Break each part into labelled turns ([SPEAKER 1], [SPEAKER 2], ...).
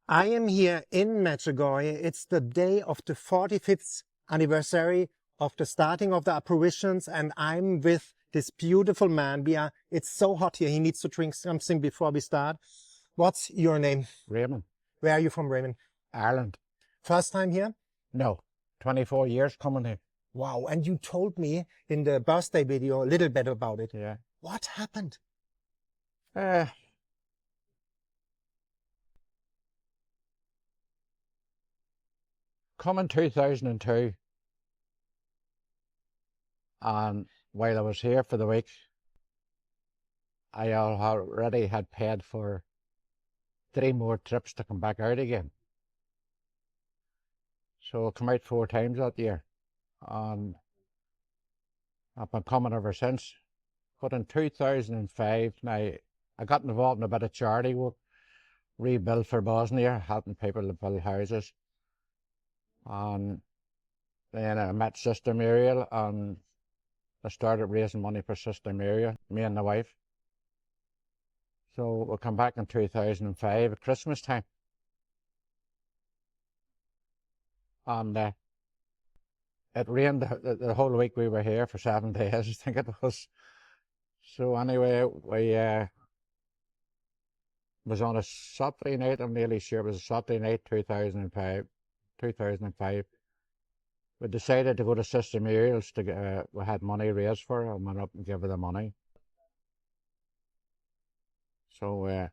[SPEAKER 1] I am here in Medjugorje. It's the day of the 45th anniversary of the starting of the apparitions, and I'm with this beautiful man. It's so hot here. He needs to drink something before we start. What's your name?
[SPEAKER 2] Raymond.
[SPEAKER 1] Where are you from, Raymond?
[SPEAKER 2] Ireland.
[SPEAKER 1] First time here?
[SPEAKER 2] No, 24 years coming here.
[SPEAKER 1] Wow, and you told me in the birthday video a little bit about it.
[SPEAKER 2] Yeah.
[SPEAKER 1] What happened?
[SPEAKER 2] Come in 2002, and while I was here for the week, I already had paid for 3 more trips to come back out again. So I come out 4 times that year, and I've been coming ever since. But in 2005, now I got involved in a bit of charity work, rebuild for Bosnia, helping people to build houses. And then I met Sister Muriel, and I started raising money for Sister Muriel, me and the wife. So we come back in 2005 at Christmas time. And it rained the whole week we were here for 7 days, I think it was. So anyway, we was on a Saturday night, I'm nearly sure it was a Saturday night, 2005. We decided to go to Sister Muriel's to get, we had money raised for her, and went up and gave her the money. So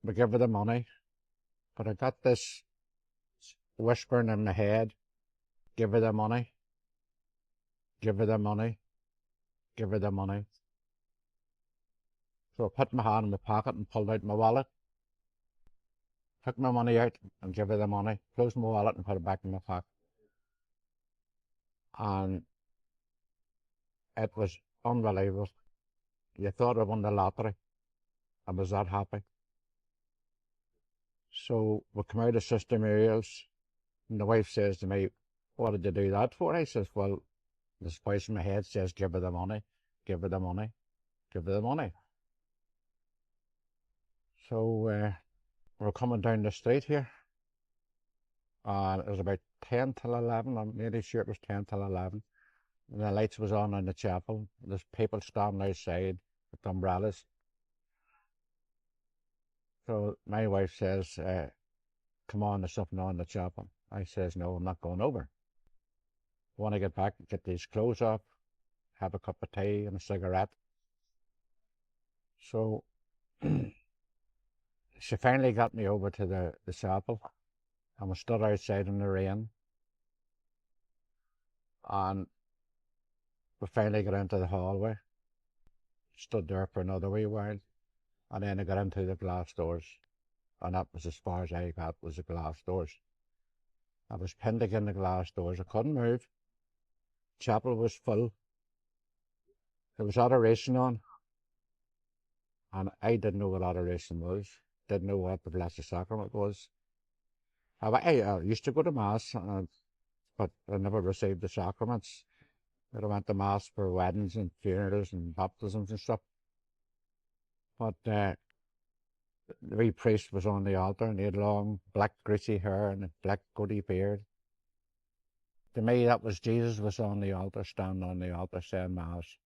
[SPEAKER 2] we gave her the money, but I got this whispering in my head, give her the money, give her the money, give her the money. So I put my hand in my pocket and pulled out my wallet, took my money out and gave her the money, closed my wallet and put it back in my pocket. And it was unbelievable. You thought I won the lottery. I was that happy. So we come out of Sister Muriel's, and the wife says to me, what did you do that for? I says, well, this voice in my head says, give her the money, give her the money, give her the money. So we're coming down the street here, and it was about 10 till 11, I'm nearly sure it was 10 till 11, and the lights was on in the chapel. There's people standing outside with umbrellas. So my wife says, come on, there's something on in the chapel. I says, no, I'm not going over. I want to get back, get these clothes off, have a cup of tea and a cigarette. So she finally got me over to the chapel, and we stood outside in the rain, and we finally got into the hallway, stood there for another wee while, and then I got into the glass doors, and that was as far as I got, was the glass doors. I was pinned against the glass doors, I couldn't move. Chapel was full. There was adoration on, and I didn't know what adoration was, didn't know what the Blessed Sacrament was. I used to go to Mass, but I never received the sacraments. I went to Mass for weddings and funerals and baptisms and stuff. But the wee priest was on the altar, and he had long black greasy hair and a black goatee beard. To me, that was Jesus was on the altar, standing on the altar saying Mass.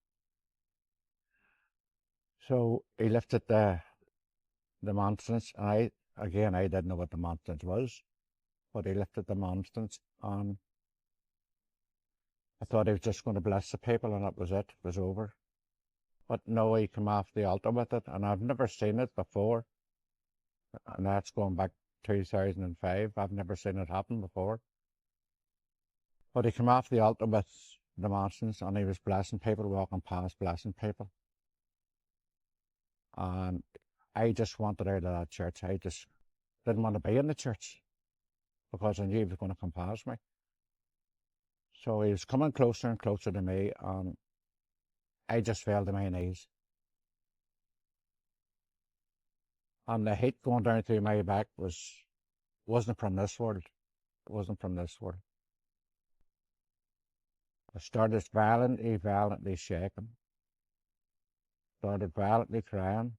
[SPEAKER 2] So he lifted the monstrance, and I didn't know what the monstrance was, but he lifted the monstrance, and I thought he was just going to bless the people, and that was it, it was over. But no, he came off the altar with it, and I've never seen it before, and that's going back 2005. I've never seen it happen before. But he came off the altar with the monstrance, and he was blessing people, walking past, blessing people. And I just wanted out of that church. I just didn't want to be in the church, because I knew he was going to come past me. So he was coming closer and closer to me, and I just fell to my knees. And the heat going down through my back wasn't from this world. It wasn't from this world. I started violently shaking. Started violently crying.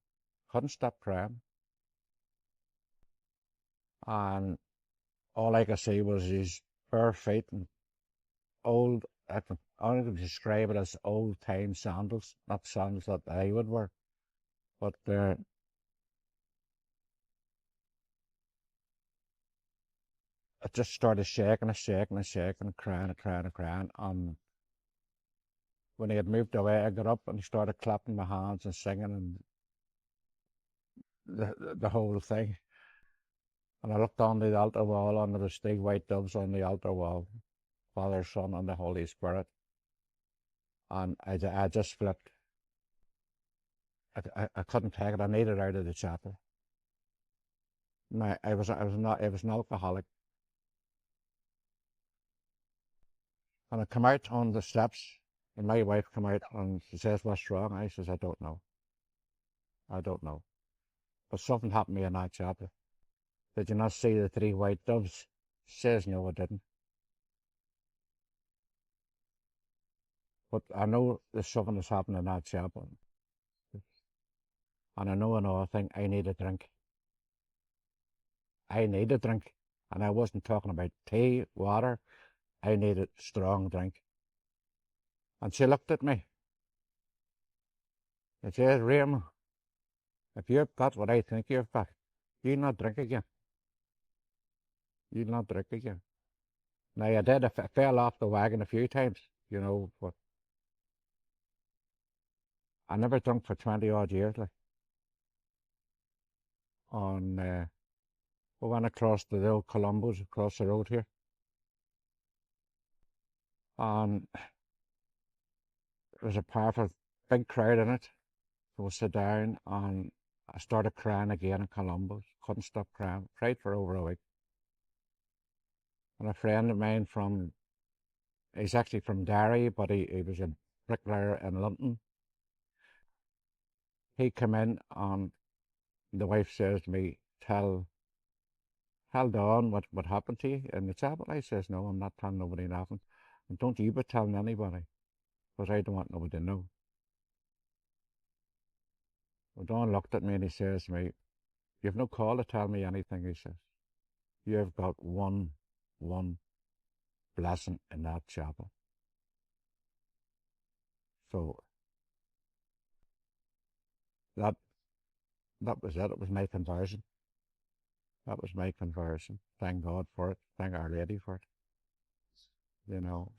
[SPEAKER 2] Couldn't stop crying. and all I could see was his bare feet and old, I can only describe it as old time sandals, not sandals that I would wear, but it just started shaking and shaking and shaking, crying and crying and crying. And when he had moved away, I got up and he started clapping my hands and singing and the whole thing. And I looked on the altar wall and there was big white doves on the altar wall, Father, Son, and the Holy Spirit. And I just flipped. I couldn't take it. I needed out of the chapel. I was an alcoholic. And I come out on the steps and my wife come out and she says, "What's wrong?" I says, "I don't know. I don't know. But something happened to me in that chapel. Did you not see the 3 white doves?" She says, "No, I didn't. But I know there's something that's happened in that chapel. And I know another thing, I need a drink. I need a drink." And I wasn't talking about tea, water. I needed strong drink. And she looked at me. She says, "Raymond, if you've got what I think you've got, you'll not drink again. You'll not drink again." Now, I did. I fell off the wagon a few times, but I never drunk for 20 odd years. Like. We went across the old Columbus, across the road here. And there was a powerful, big crowd in it. So we sat down and I started crying again in Columbus. Couldn't stop crying. Cried for over a week. And a friend of mine he's actually from Derry, but he was a bricklayer in London. He came in and the wife says to me, tell Dawn what happened to you in the chapel. I says, "No, I'm not telling nobody nothing. And don't you be telling anybody, because I don't want nobody to know." Well, Dawn looked at me and he says to me, "You've no call to tell me anything," he says. "You've got one blessing in that chapel." So that was it. It was my conversion. That was my conversion. Thank God for it. Thank Our Lady for it. So.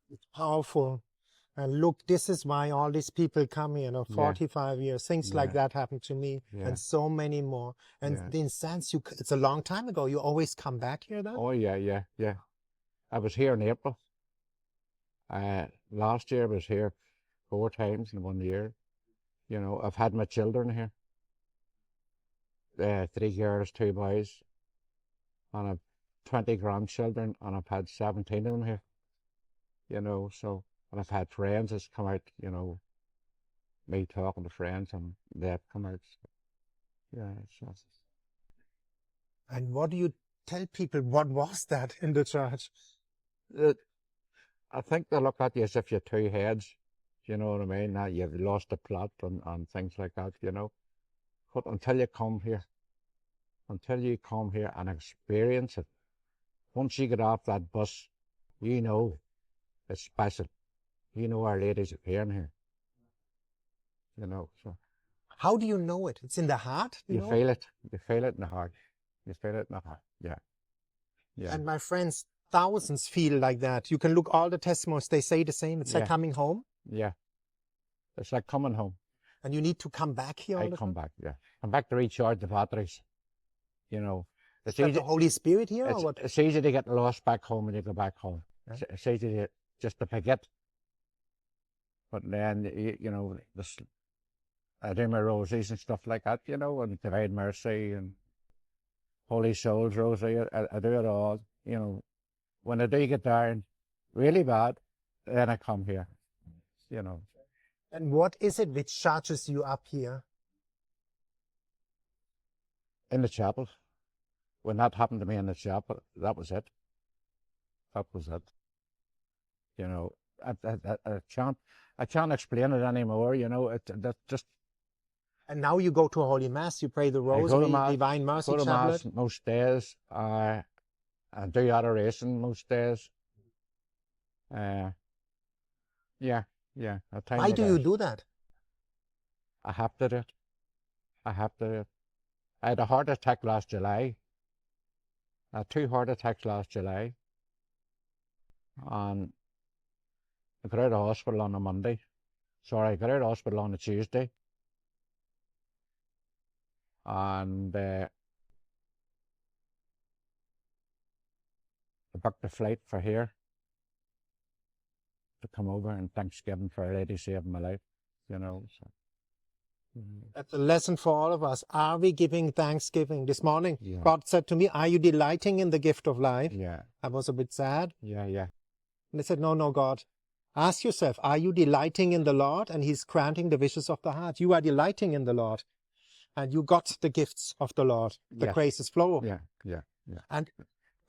[SPEAKER 1] It's powerful. And look, this is why all these people come here,
[SPEAKER 2] Yeah.
[SPEAKER 1] 45 years, things like
[SPEAKER 2] Yeah.
[SPEAKER 1] that happened to me,
[SPEAKER 2] Yeah.
[SPEAKER 1] and so many more. And
[SPEAKER 2] Yeah.
[SPEAKER 1] in sense, it's a long time ago. You always come back here then?
[SPEAKER 2] Oh, yeah. I was here in April. Last year I was here 4 times in 1 year. I've had my children here. 3 girls, 2 boys. And I've 20 grandchildren, and I've had 17 of them here. So, and I've had friends that's come out, me talking to friends, and they've come out. So, yeah, so.
[SPEAKER 1] And what do you tell people? What was that in the church?
[SPEAKER 2] I think they look at you as if you're 2 heads. You know what I mean? Now you've lost the plot and things like that, But until you come here and experience it, once you get off that bus, it's special. Our Lady's appearing here. So.
[SPEAKER 1] How do you know it? It's in the heart?
[SPEAKER 2] You feel it. You feel it in the heart. You feel it in the heart. Yeah. Yeah.
[SPEAKER 1] And my friends, thousands feel like that. You can look all the testimonies, they say the same. It's like coming home.
[SPEAKER 2] Yeah. It's like coming home.
[SPEAKER 1] And you need to come back here all the time?
[SPEAKER 2] I come back, yeah. Come back to recharge the batteries.
[SPEAKER 1] Is that the Holy Spirit here or what?
[SPEAKER 2] It's easy to get lost back home when you go back home. Yeah. It's easy just to forget. But then, I do my rosies and stuff like that, and Divine Mercy and Holy Souls Rosary. I do it all, When I do get down really bad, then I come here,
[SPEAKER 1] And what is it which charges you up here?
[SPEAKER 2] In the chapel. When that happened to me in the chapel, that was it. That was it. I can't explain it anymore, That just.
[SPEAKER 1] And now you go to a Holy Mass, you pray the
[SPEAKER 2] I go to
[SPEAKER 1] rosary,
[SPEAKER 2] Mass,
[SPEAKER 1] Divine Mercy
[SPEAKER 2] go to
[SPEAKER 1] Chaplet.
[SPEAKER 2] Mass most days. I do adoration most days. Yeah, at time
[SPEAKER 1] Why
[SPEAKER 2] of
[SPEAKER 1] do you
[SPEAKER 2] days.
[SPEAKER 1] do that?
[SPEAKER 2] I have to do it. I have to do it. I had a heart attack last July. I had 2 heart attacks last July. And I got out of hospital on a Monday. Sorry, I got out of hospital on a Tuesday. And I booked a flight for here to come over and Thanksgiving for a lady saving my life, you know. So.
[SPEAKER 1] That's a lesson for all of us. Are we giving thanksgiving? This morning,
[SPEAKER 2] Yeah.
[SPEAKER 1] God said to me, are you delighting in the gift of life?
[SPEAKER 2] Yeah.
[SPEAKER 1] I was a bit sad.
[SPEAKER 2] Yeah.
[SPEAKER 1] And I said, no, God. Ask yourself, are you delighting in the Lord? And He's granting the wishes of the heart. You are delighting in the Lord. And you got the gifts of the Lord. The
[SPEAKER 2] Yes.
[SPEAKER 1] graces flow.
[SPEAKER 2] Yeah.
[SPEAKER 1] And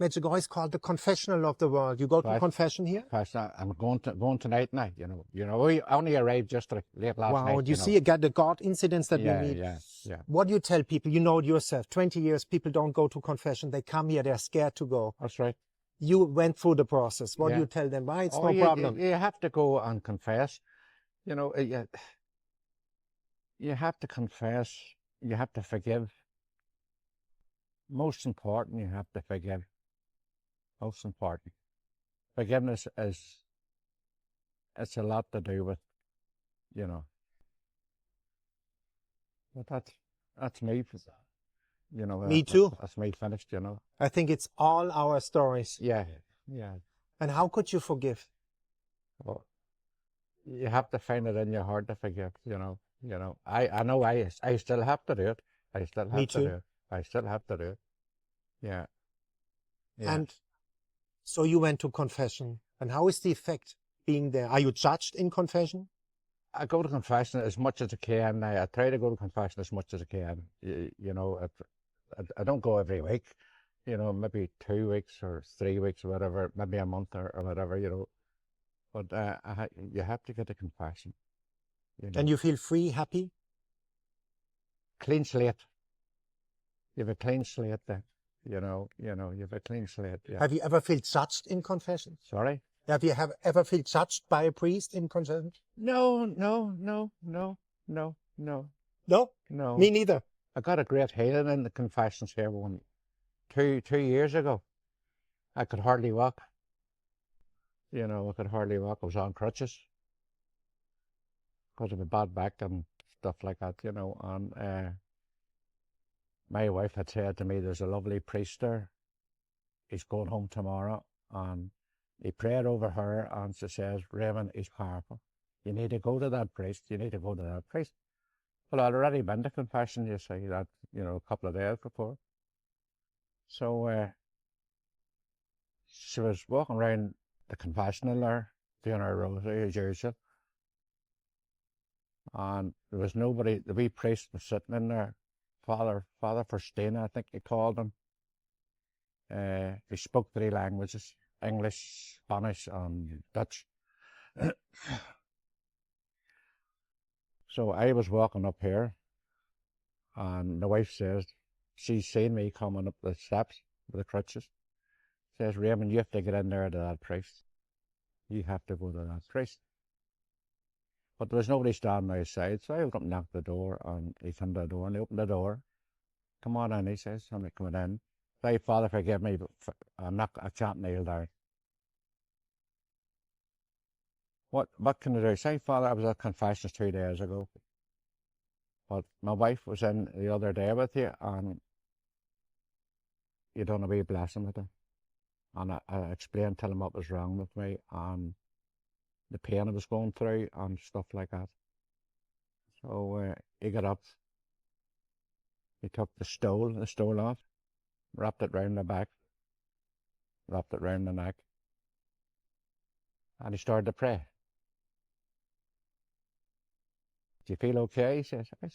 [SPEAKER 1] Medjugorje is called the confessional of the world. You go to
[SPEAKER 2] Right.
[SPEAKER 1] confession here?
[SPEAKER 2] I'm going tonight now, you know. We only arrived just late last night.
[SPEAKER 1] Wow, you see, you get the God incidents that we meet.
[SPEAKER 2] Yeah.
[SPEAKER 1] What do you tell people? You know it yourself. 20 years, people don't go to confession. They come here, they're scared to go.
[SPEAKER 2] That's right.
[SPEAKER 1] You went through the process. What do
[SPEAKER 2] Yeah.
[SPEAKER 1] you tell them? Why? It's
[SPEAKER 2] Oh,
[SPEAKER 1] no problem.
[SPEAKER 2] You have to go and confess. You know, you have to confess. You have to forgive. Most important, you have to forgive. Most important. Forgiveness it's a lot to do with, you know. But that's me, you know.
[SPEAKER 1] Me too.
[SPEAKER 2] That's me finished, you know.
[SPEAKER 1] I think it's all our stories.
[SPEAKER 2] Yeah.
[SPEAKER 1] And how could you forgive?
[SPEAKER 2] Well, you have to find it in your heart to forgive, you know. I know I still have to do it. I still have
[SPEAKER 1] Me
[SPEAKER 2] to
[SPEAKER 1] too.
[SPEAKER 2] do it. I still have to do it. Yeah.
[SPEAKER 1] And so you went to confession. And how is the effect being there? Are you judged in confession?
[SPEAKER 2] I go to confession as much as I can. I try to go to confession as much as I can. You know, I don't go every week, you know, maybe 2 weeks or 3 weeks or whatever, maybe a month or whatever, you know. But you have to get a confession. You know.
[SPEAKER 1] And you feel free, happy?
[SPEAKER 2] Clean slate. You have a clean slate there. You know, you have a clean slate. Yeah.
[SPEAKER 1] Have you ever felt judged in confession?
[SPEAKER 2] Sorry?
[SPEAKER 1] Have you ever felt judged by a priest in confession?
[SPEAKER 2] No.
[SPEAKER 1] No?
[SPEAKER 2] No.
[SPEAKER 1] Me neither.
[SPEAKER 2] I got a great healing in the confessions here two years ago. I could hardly walk. You know, I could hardly walk. I was on crutches because of a bad back and stuff like that, you know. And my wife had said to me, there's a lovely priest there. He's going home tomorrow. And he prayed over her and she says, Raymond, he's powerful. You need to go to that priest. You need to go to that priest. Well, I'd already been to confession, you see, that, you know, a couple of days before. So she was walking around the confessional there, doing her rosary as usual. And there was nobody, the wee priest was sitting in there, Father Forstina, I think he called him. He spoke 3 languages, English, Spanish, and Dutch. So I was walking up here, and the wife says, she's seen me coming up the steps with the crutches. Says, Raymond, you have to get in there to that priest. You have to go to that priest. But there was nobody standing outside, so I went up and knocked the door, and he came to the door, and he opened the door. Come on in, he says, I'm coming in. Say, Father, forgive me, but I can't kneel down. What can I do? Say, Father, I was at confessions 2 days ago. But my wife was in the other day with you, and you done a wee blessing with her. And I explained to him what was wrong with me and the pain I was going through and stuff like that. So he got up, he took the stole off, wrapped it round the back, wrapped it round the neck, and he started to pray. Do you feel okay? He says, I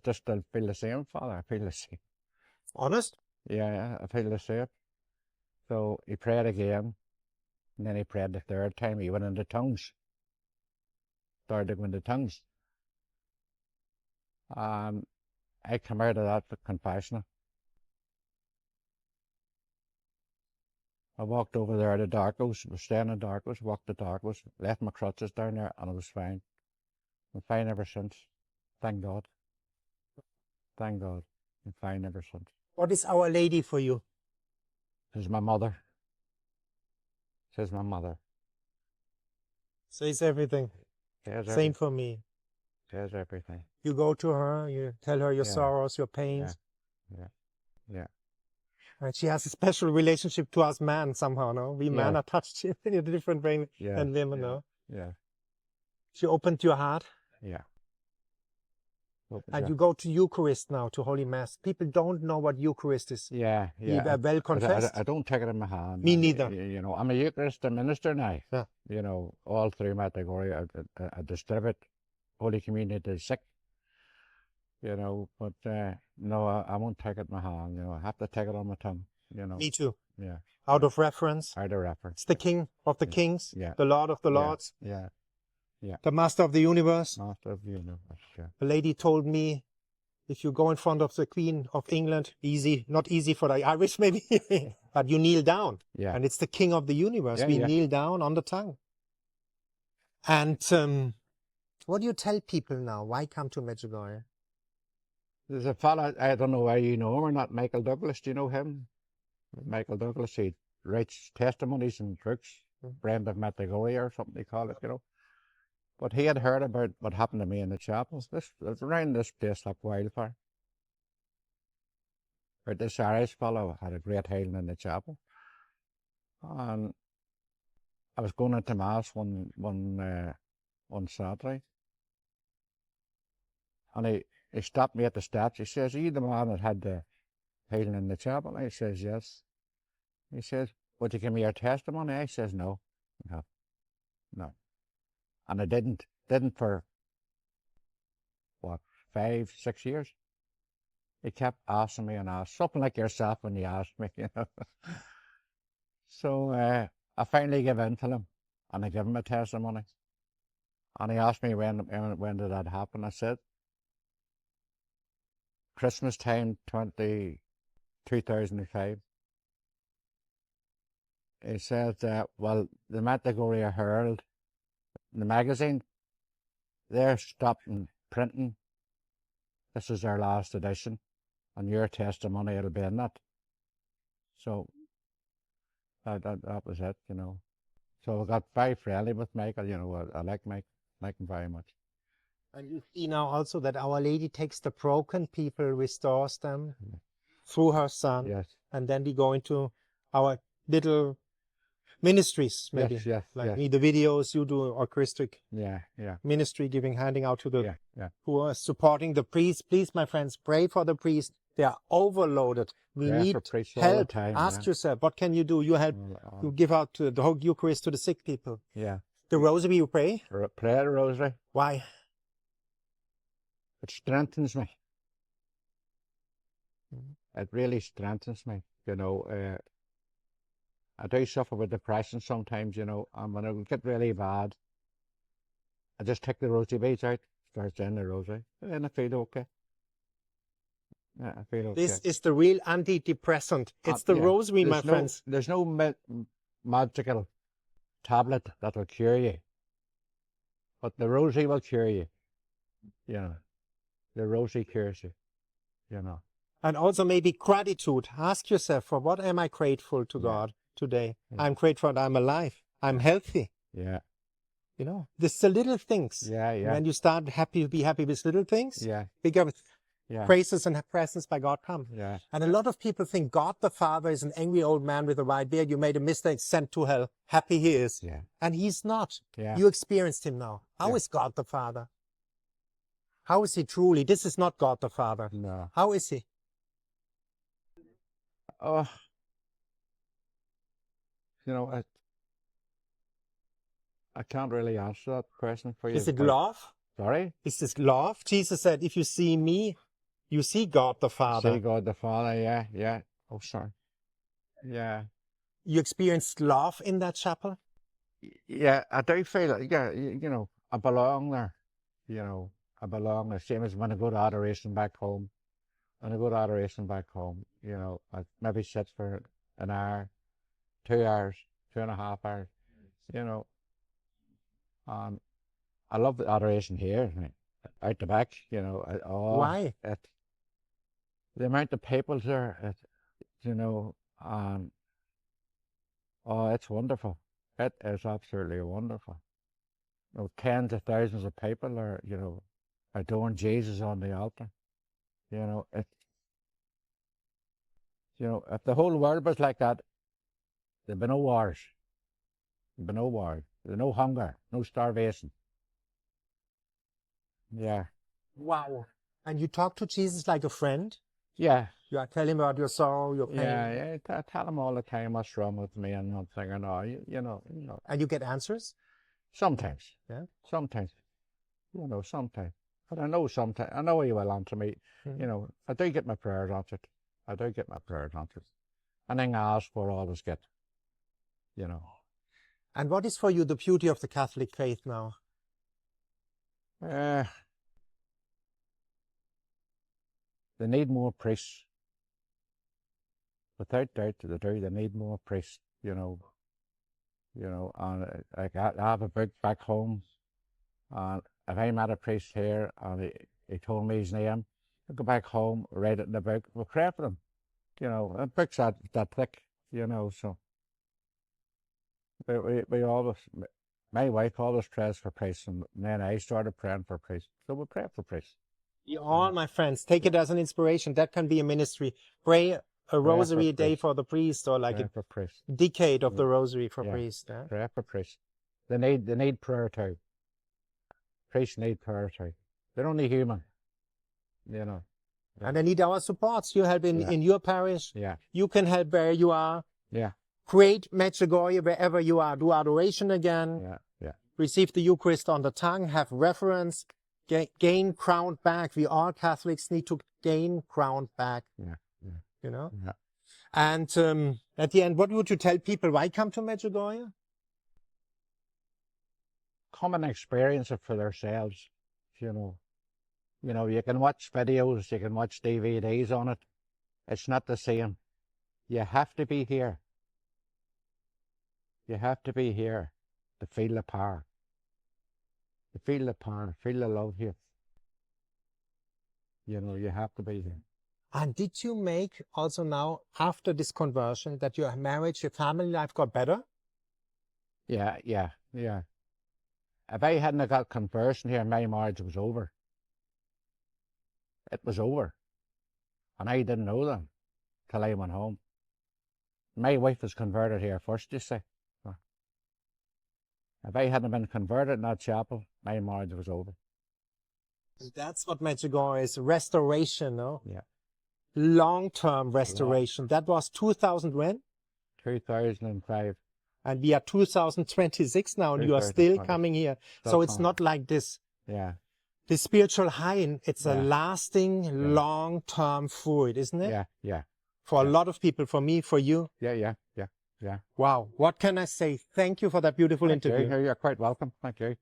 [SPEAKER 2] just still feel the same, Father. I feel the same.
[SPEAKER 1] Honest?
[SPEAKER 2] Yeah, I feel the same. So he prayed again, and then he prayed the 3rd time. He went into tongues. Started to go into tongues. And I come out of that confessional. I walked over there to Darko's, was staying in Darko's, walked to Darko's, left my crutches down there, and I was fine. I'm fine ever since. Thank God. Thank God. I'm fine ever since.
[SPEAKER 1] What is Our Lady for you?
[SPEAKER 2] She's my mother. She's my mother.
[SPEAKER 1] Says everything. Same for me.
[SPEAKER 2] Says everything.
[SPEAKER 1] You go to her, you tell her your
[SPEAKER 2] Yeah.
[SPEAKER 1] sorrows, your pains.
[SPEAKER 2] Yeah.
[SPEAKER 1] And she has a special relationship to us men somehow, no? We men
[SPEAKER 2] Yeah.
[SPEAKER 1] are touched in a different way than women, no?
[SPEAKER 2] Yeah.
[SPEAKER 1] She opened your heart.
[SPEAKER 2] Yeah.
[SPEAKER 1] And you go to Eucharist now, to Holy Mass. People don't know what Eucharist is.
[SPEAKER 2] Yeah.
[SPEAKER 1] You are well confessed.
[SPEAKER 2] I don't take it in my hand.
[SPEAKER 1] Me neither.
[SPEAKER 2] You know, I'm a Eucharist minister now.
[SPEAKER 1] Yeah.
[SPEAKER 2] You know, all through Medjugorje, I distribute Holy Communion to the sick. You know, but no, I won't take it in my hand. You know, I have to take it on my tongue. You know.
[SPEAKER 1] Me too.
[SPEAKER 2] Yeah.
[SPEAKER 1] Out of reference.
[SPEAKER 2] Out of reference.
[SPEAKER 1] It's the King of the Kings, the Lord of the Lords,
[SPEAKER 2] Yeah.
[SPEAKER 1] the Master of the Universe.
[SPEAKER 2] Master of the Universe. Yeah.
[SPEAKER 1] A lady told me, if you go in front of the Queen of England, easy, not easy for the Irish maybe, but you kneel down.
[SPEAKER 2] Yeah.
[SPEAKER 1] And it's the King of the Universe. We kneel down on the tongue. And what do you tell people now? Why come to Medjugorje?
[SPEAKER 2] There's a fella, I don't know whether you know him or not, Michael Douglas. Do you know him? Michael Douglas, he writes testimonies and books, Friend of Medjugorje or something they call it, you know. But he had heard about what happened to me in the chapel. This around this place like wildfire. But this Irish fellow had a great healing in the chapel. And I was going into Mass one Saturday. And he stopped me at the steps. He says, "Are you the man that had the healing in the chapel?" I says, "Yes." He says, "Would you give me your testimony?" I says, No. And I didn't for, what, 5, 6 years? He kept asking me and asking, something like yourself when you asked me, you know. So I finally gave in to him, and I gave him a testimony. And he asked me when did that happen. I said, Christmas time 2005. He said, well, the Medjugorje Herald, the magazine, they're stopping printing. This is their last edition, and your testimony will be in that. So that was it, you know. So I got very friendly with Michael, you know. I like him very much.
[SPEAKER 1] And you see now also that Our Lady takes the broken people, restores them through her Son.
[SPEAKER 2] Yes.
[SPEAKER 1] And then we go into our little ministries, maybe.
[SPEAKER 2] Yes,
[SPEAKER 1] like me, the videos you do, Eucharistic ministry, handing out to the who are supporting the priests. Please, my friends, pray for the priests. They are overloaded. We need help. Ask yourself, what can you do? You help. You give out the whole Eucharist to the sick people.
[SPEAKER 2] Yeah.
[SPEAKER 1] The rosary you pray?
[SPEAKER 2] Pray the rosary.
[SPEAKER 1] Why?
[SPEAKER 2] It strengthens me. It really strengthens me, you know. I do suffer with depression sometimes, you know, and when it get really bad, I just take the rosary beads out, start saying the rosary, and I feel okay. Yeah, I feel okay.
[SPEAKER 1] This is the real antidepressant. It's the rosary, my friends.
[SPEAKER 2] There's no magical tablet that will cure you, but the rosary will cure you, you know. The rosary cures you, you know.
[SPEAKER 1] And also maybe gratitude. Ask yourself, for what am I grateful to God today? I'm grateful that I'm alive. I'm healthy.
[SPEAKER 2] Yeah.
[SPEAKER 1] You know, this is the little things.
[SPEAKER 2] Yeah.
[SPEAKER 1] When you start be happy with little things, bigger praises and presence by God come.
[SPEAKER 2] Yeah.
[SPEAKER 1] And a lot of people think God the Father is an angry old man with a white beard. You made a mistake, sent to hell. Happy he is.
[SPEAKER 2] Yeah.
[SPEAKER 1] And he's not.
[SPEAKER 2] Yeah.
[SPEAKER 1] You experienced him now. How is God the Father? How is he truly? This is not God the Father.
[SPEAKER 2] No.
[SPEAKER 1] How is he?
[SPEAKER 2] Oh, you know, I can't really answer that question for you.
[SPEAKER 1] Is it love?
[SPEAKER 2] Sorry?
[SPEAKER 1] Is this love? Jesus said, if you see me, you see God the Father.
[SPEAKER 2] See God the Father, yeah. Oh, sorry. Yeah.
[SPEAKER 1] You experienced love in that chapel?
[SPEAKER 2] Yeah, I do feel it. Yeah, you know, I belong there, you know. I belong. The same as when I go to adoration back home. When I go to adoration back home, you know, I maybe sit for an hour, 2 hours, 2.5 hours, you know. I love the adoration here, out the back, you know.
[SPEAKER 1] Why?
[SPEAKER 2] The amount of people there, you know, and oh, it's wonderful. It is absolutely wonderful. You know, tens of thousands of people are, you know, adoring Jesus on the altar. You know, if the whole world was like that, there'd be no wars. There'd be no wars. There'd be no hunger, no starvation. Yeah.
[SPEAKER 1] Wow. And you talk to Jesus like a friend?
[SPEAKER 2] Yeah.
[SPEAKER 1] You are telling him about your sorrow, your pain?
[SPEAKER 2] Yeah. I tell him all the time what's wrong with me, and I'm thinking, oh, you know.
[SPEAKER 1] And you get answers?
[SPEAKER 2] Sometimes.
[SPEAKER 1] Yeah.
[SPEAKER 2] Sometimes. You know, sometimes. But I know sometimes. I know he will answer me.
[SPEAKER 1] Mm-hmm.
[SPEAKER 2] You know, I do get my prayers answered. I do get my prayers answered. Anything I ask for, I always get. You know.
[SPEAKER 1] And what is for you the beauty of the Catholic faith now?
[SPEAKER 2] They need more priests. Without doubt, they need more priests, you know. And I have a book back home, and if I met a priest here and he told me his name, I go back home, read it in the book, we'll pray for him. You know, the book's that thick, you know, so we always, my wife always prays for priests, and then I started praying for priests. So we pray for priests.
[SPEAKER 1] All my friends, take it as an inspiration. That can be a ministry. Pray a rosary a day for the priest, or like a decade of the rosary for priests. Yeah?
[SPEAKER 2] Pray for priests. They need prayer too. Priests need prayer too. They're only human, you know.
[SPEAKER 1] Yeah. And they need our supports. You help in your parish.
[SPEAKER 2] Yeah.
[SPEAKER 1] You can help where you are.
[SPEAKER 2] Yeah.
[SPEAKER 1] Create Medjugorje wherever you are. Do adoration again.
[SPEAKER 2] Yeah. Yeah.
[SPEAKER 1] Receive the Eucharist on the tongue. Have reverence. Gain ground back. We all Catholics need to gain ground back.
[SPEAKER 2] Yeah. Yeah.
[SPEAKER 1] You know?
[SPEAKER 2] Yeah.
[SPEAKER 1] And at the end, what would you tell people? Why come to Medjugorje?
[SPEAKER 2] Come and experience it for themselves, you know. You know, you can watch videos, you can watch DVDs on it. It's not the same. You have to be here. You have to be here to feel the power. To feel the power, feel the love here. You know, you have to be here.
[SPEAKER 1] And did you make also now, after this conversion, that your marriage, your family life got better?
[SPEAKER 2] Yeah. If I hadn't got conversion here, my marriage was over. It was over. And I didn't know that till I went home. My wife was converted here first, you see. If I hadn't been converted in that chapel, my marriage was over.
[SPEAKER 1] That's what Medjugorje is, restoration, no?
[SPEAKER 2] Yeah.
[SPEAKER 1] Long-term restoration. That was 2000 when?
[SPEAKER 2] 2005.
[SPEAKER 1] And we are 2026 now, and you are still coming here. So it's not like this.
[SPEAKER 2] Yeah.
[SPEAKER 1] The spiritual high, it's a lasting, long-term fruit, isn't it?
[SPEAKER 2] Yeah.
[SPEAKER 1] For a lot of people, for me, for you.
[SPEAKER 2] Yeah.
[SPEAKER 1] Wow. What can I say? Thank you for that beautiful interview.
[SPEAKER 2] You're quite welcome. Thank you.